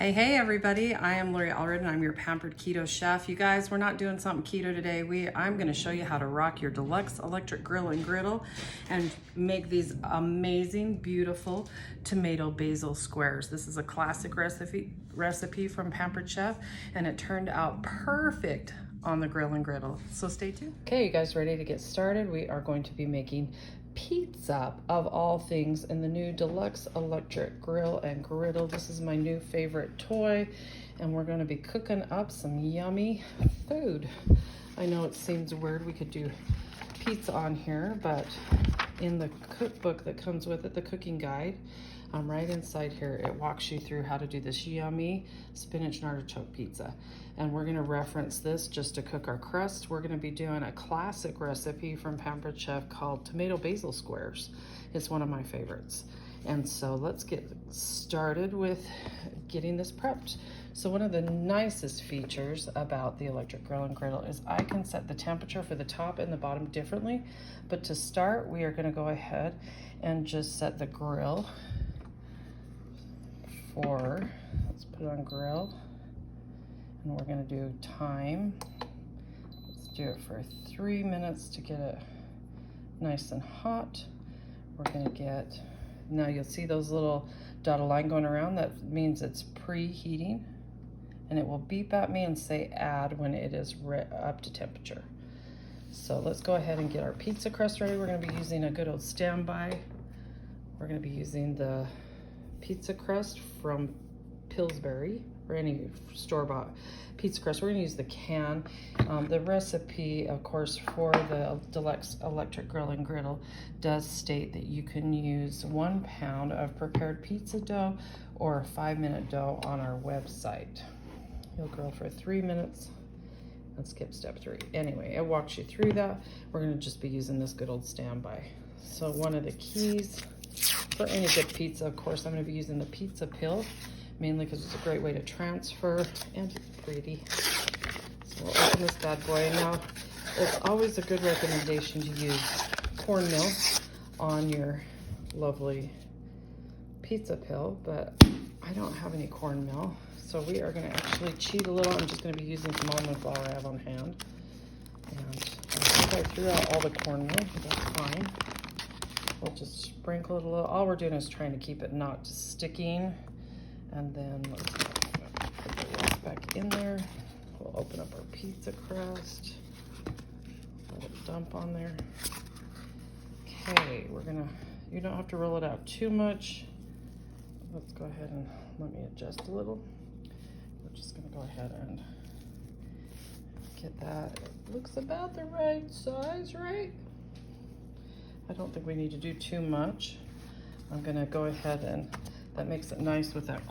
Hey everybody, I am Lori Allred and I'm your Pampered Keto Chef. You guys, we're not doing something keto today. I'm gonna show you how to rock your Deluxe Electric Grill and Griddle and make these amazing, beautiful tomato basil squares. This is a classic recipe from Pampered Chef and it turned out perfect on the grill and griddle. So stay tuned. Okay, you guys ready to get started? We are going to be making pizza of all things in the new Deluxe Electric Grill and Griddle. This is my new favorite toy and we're going to be cooking up some yummy food. I know it seems weird we could do pizza on here, but in the cookbook that comes with it, the cooking guide, right inside here, it walks you through how to do this yummy spinach and artichoke pizza. And we're gonna reference this just to cook our crust. We're gonna be doing a classic recipe from Pampered Chef called tomato basil squares. It's one of my favorites. And so let's get started with getting this prepped. So one of the nicest features about the electric grill and griddle is I can set the temperature for the top and the bottom differently. But to start, we are gonna go ahead and just set the grill for, let's put it on grill, and we're gonna do time. Let's do it for 3 minutes to get it nice and hot. We're gonna get, now you'll see those little dotted line going around. That means it's preheating, and it will beep at me and say add when it is up to temperature. So let's go ahead and get our pizza crust ready. We're gonna be using a good old standby. We're gonna be using the pizza crust from Pillsbury or any store-bought pizza crust. We're gonna use the can. The recipe, of course, for the Deluxe Electric Grill and Griddle does state that you can use 1 pound of prepared pizza dough or a 5-minute dough on our website. You'll grill for 3 minutes and skip step 3. Anyway, it walks you through that. We're gonna just be using this good old standby. So one of the keys for any good pizza, of course, I'm going to be using the pizza pill, mainly because it's a great way to transfer and it's pretty. So we'll open this bad boy. Now, it's always a good recommendation to use cornmeal on your lovely pizza pill, but I don't have any cornmeal, so we are going to actually cheat a little. I'm just going to be using some almond flour I have on hand, and I think I threw out all the cornmeal, but that's fine. We'll just sprinkle it a little. All we're doing is trying to keep it not sticking. And then let's put the rest back in there. We'll open up our pizza crust. Let it dump on there. Okay, you don't have to roll it out too much. Let's go ahead and let me adjust a little. We're just gonna go ahead and get that. It looks about the right size, right? I don't think we need to do too much. I'm gonna go ahead and that makes it nice with that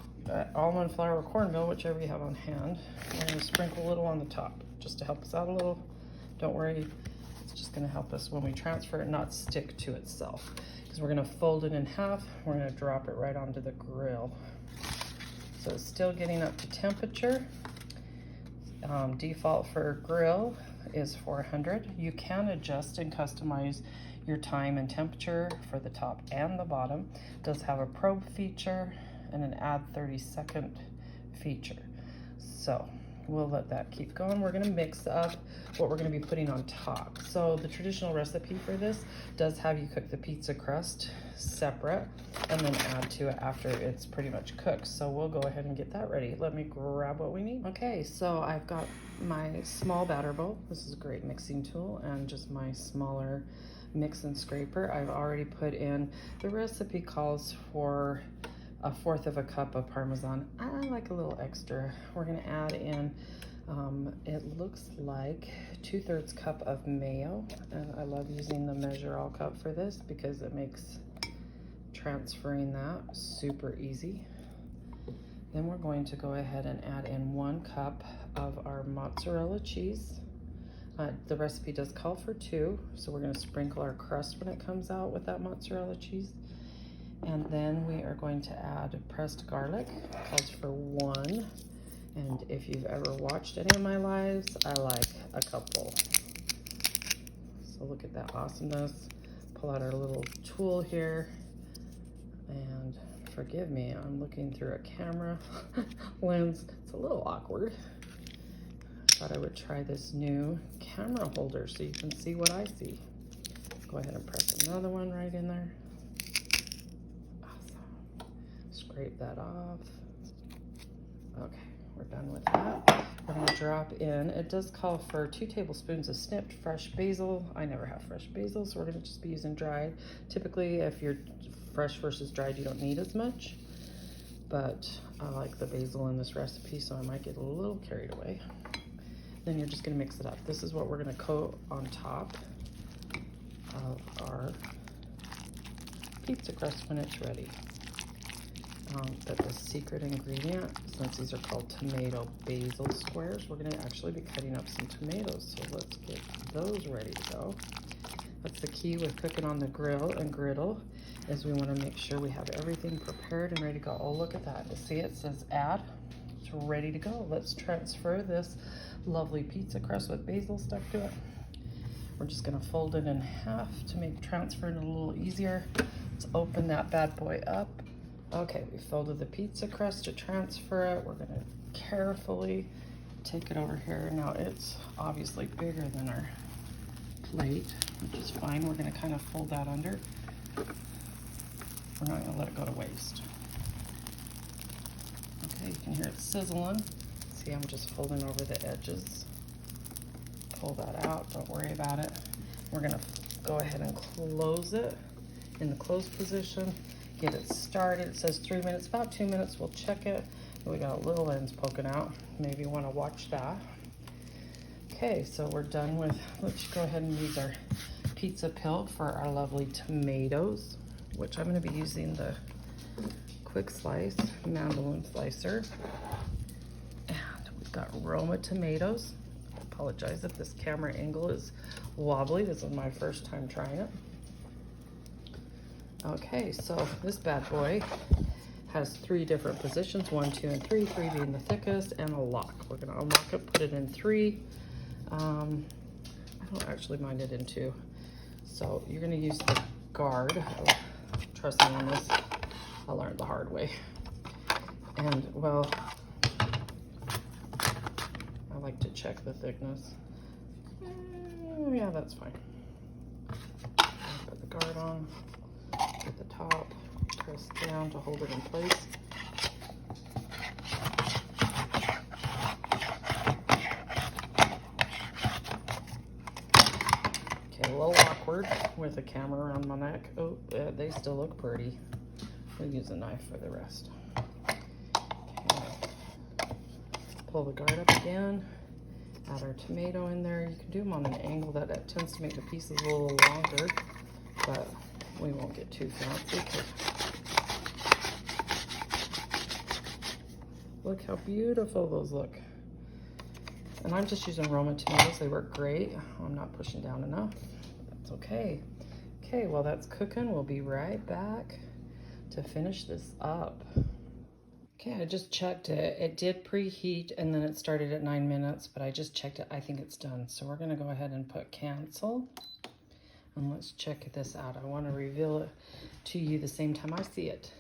almond flour or cornmeal, whichever you have on hand. I'm gonna sprinkle a little on the top just to help us out a little. Don't worry, it's just gonna help us when we transfer it not stick to itself. Because we're gonna fold it in half, we're gonna drop it right onto the grill. So it's still getting up to temperature. Default for grill is 400. You can adjust and customize your time and temperature for the top and the bottom. It does have a probe feature and an add 30-second feature. So we'll let that keep going. We're gonna mix up what we're gonna be putting on top. So the traditional recipe for this does have you cook the pizza crust separate and then add to it after it's pretty much cooked. So we'll go ahead and get that ready. Let me grab what we need. Okay, so I've got my small batter bowl. This is a great mixing tool, and just my smaller mix and scraper. I've already put in, the recipe calls for 1/4 of a cup of Parmesan. I like a little extra. We're gonna add in, it looks like 2/3 cup of mayo. And I love using the measure all cup for this because it makes transferring that super easy. Then we're going to go ahead and add in 1 cup of our mozzarella cheese. The recipe does call for 2, so we're going to sprinkle our crust when it comes out with that mozzarella cheese. And then we are going to add pressed garlic. It calls for 1. And if you've ever watched any of my lives, I like a couple. So look at that awesomeness. Pull out our little tool here and Forgive me, I'm looking through a camera lens. It's a little awkward. I thought I would try this new camera holder so you can see what I see. Go ahead and press another one right in there. Awesome. Scrape that off. Okay, we're done with that. We're gonna drop in, it does call for 2 tablespoons of snipped fresh basil. I never have fresh basil, so we're gonna just be using dried. Typically, if you're fresh versus dried, you don't need as much, but I like the basil in this recipe, so I might get a little carried away. Then you're just gonna mix it up. This is what we're gonna coat on top of our pizza crust when it's ready. But the secret ingredient, since these are called tomato basil squares, we're gonna actually be cutting up some tomatoes. So let's get those ready to go. That's the key with cooking on the grill and griddle, is we wanna make sure we have everything prepared and ready to go. Oh, look at that. You see it says add? It's ready to go. Let's transfer this lovely pizza crust with basil stuck to it. We're just gonna fold it in half to make transferring a little easier. Let's open that bad boy up. Okay, we folded the pizza crust to transfer it. We're gonna carefully take it over here. Now it's obviously bigger than our plate, which is fine. We're gonna kind of fold that under. We're not gonna let it go to waste. Okay, you can hear it sizzling. See, I'm just folding over the edges. Pull that out, don't worry about it. We're gonna go ahead and close it in the closed position. Get it started. It says 3 minutes, about 2 minutes. We'll check it. We got little ends poking out. Maybe you want to watch that. Okay, so we're done with, let's go ahead and use our pizza pill for our lovely tomatoes, which I'm going to be using the quick slice mandolin slicer. And we've got Roma tomatoes. I apologize if this camera angle is wobbly. This is my first time trying it. Okay, so this bad boy has 3 different positions, 1, 2, and 3, 3 being the thickest, and a lock. We're gonna unlock it, put it in 3. I don't actually mind it in 2. So you're gonna use the guard. Trust me on this, I learned the hard way. And well, I like to check the thickness. Yeah, that's fine. Put the guard on. At the top, press down to hold it in place. Okay, a little awkward with a camera around my neck. Oh, they still look pretty. We'll use a knife for the rest. Okay. Pull the guard up again. Add our tomato in there. You can do them on an angle that tends to make the pieces a little longer, but we won't get too fancy. Look how beautiful those look. And I'm just using Roma tomatoes. They work great. I'm not pushing down enough. That's okay. Okay, while that's cooking, we'll be right back to finish this up. Okay, I just checked it. It did preheat and then it started at 9 minutes, but I just checked it. I think it's done. So we're gonna go ahead and put cancel. And let's check this out. I want to reveal it to you the same time I see it.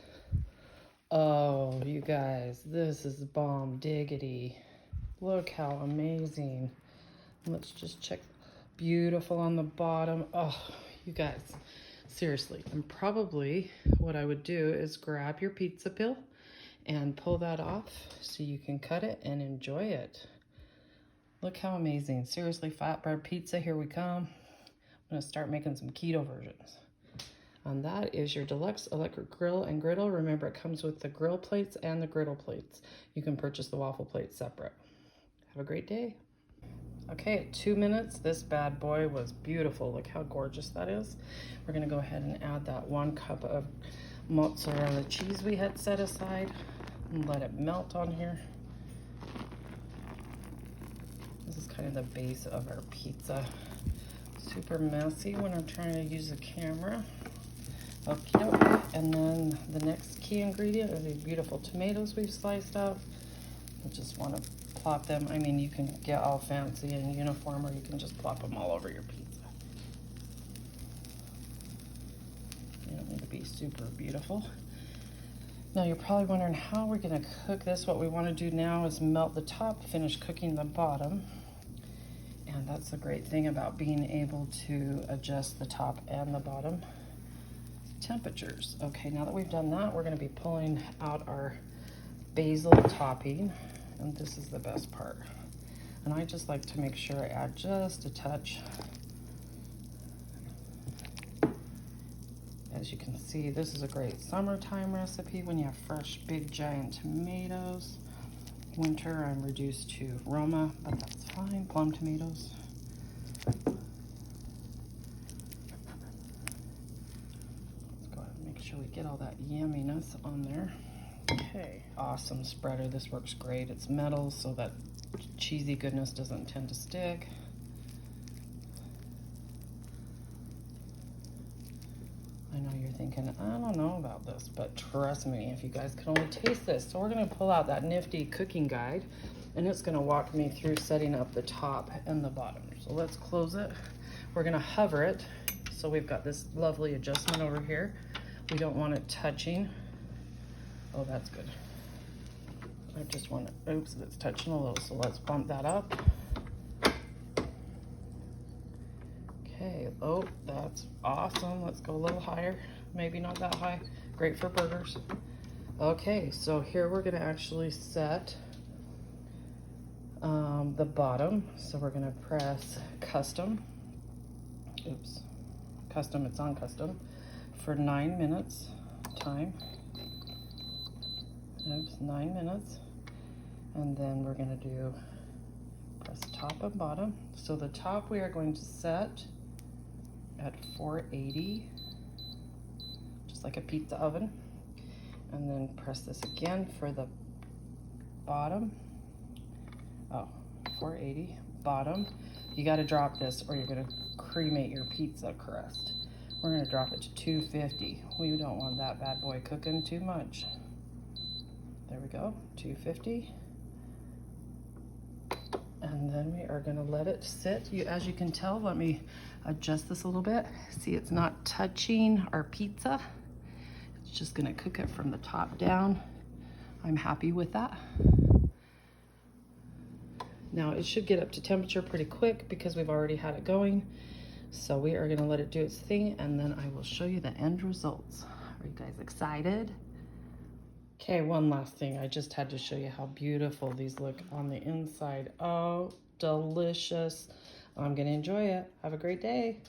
Oh, you guys, this is bomb diggity. Look how amazing. Let's just check. Beautiful on the bottom. Oh, you guys, seriously. And probably what I would do is grab your pizza pill and pull that off so you can cut it and enjoy it. Look how amazing. Seriously, flatbread pizza, here we come. I'm gonna start making some keto versions. And that is your Deluxe Electric Grill and Griddle. Remember, it comes with the grill plates and the griddle plates. You can purchase the waffle plates separate. Have a great day. Okay, at 2 minutes, this bad boy was beautiful. Look how gorgeous that is. We're gonna go ahead and add that 1 cup of mozzarella cheese we had set aside and let it melt on here. This is kind of the base of our pizza. Super messy when I'm trying to use a camera. Okay, and then the next key ingredient are these beautiful tomatoes we've sliced up. I just want to plop them. I mean, you can get all fancy and uniform, or you can just plop them all over your pizza. You don't need to be super beautiful. Now you're probably wondering how we're gonna cook this. What we wanna do now is melt the top, finish cooking the bottom. And that's the great thing about being able to adjust the top and the bottom temperatures. Okay, now that we've done that, we're gonna be pulling out our basil topping, and this is the best part. And I just like to make sure I add just a touch. As you can see, this is a great summertime recipe when you have fresh, big, giant tomatoes. Winter, I'm reduced to Roma, but that's fine. Plum tomatoes. Let's go ahead and make sure we get all that yumminess on there. Okay, awesome spreader. This works great. It's metal, so that cheesy goodness doesn't tend to stick. I know you're thinking, I don't know about this, but trust me, if you guys could only taste this. So we're gonna pull out that nifty cooking guide, and it's gonna walk me through setting up the top and the bottom. So let's close it. We're gonna hover it. So we've got this lovely adjustment over here. We don't want it touching. Oh, that's good. I just want to, oops, it's touching a little, so let's bump that up. Okay, oh, that's awesome. Let's go a little higher. Maybe not that high. Great for burgers. Okay, so here we're gonna actually set the bottom. So we're gonna press custom. Oops, custom, it's on custom. For 9 minutes time. Oops, 9 minutes. And then we're gonna do press top and bottom. So the top we are going to set at 480, just like a pizza oven. And then press this again for the bottom. Oh, 480, bottom. You gotta drop this or you're gonna cremate your pizza crust. We're gonna drop it to 250. We don't want that bad boy cooking too much. There we go, 250. And then we are gonna let it sit. As you can tell, let me adjust this a little bit. See, it's not touching our pizza. It's just gonna cook it from the top down. I'm happy with that. Now it should get up to temperature pretty quick because we've already had it going. So we are gonna let it do its thing, and then I will show you the end results. Are you guys excited? Okay, one last thing. I just had to show you how beautiful these look on the inside. Oh, delicious. I'm gonna enjoy it. Have a great day.